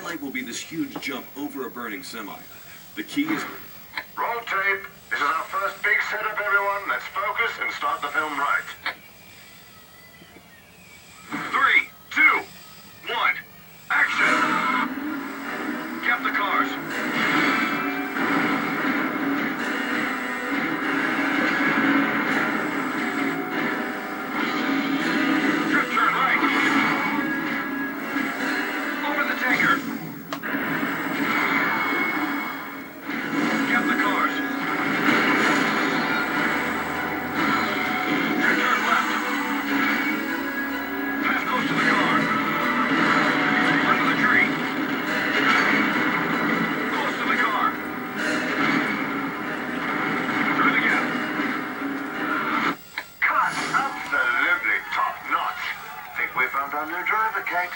highlight will be this huge jump over a burning semi. The key is... Roll tape. This is our first big setup, everyone. Let's focus and start the film right. 3, 2, 1, action! Cap the cars. Drift turn right. Open the tanker. Cap the cars. Drift turn left. Pass close to the car. Under the tree. Close to the car. Through the gap. Cut! Absolutely top notch. Think we found our new driver, Kate.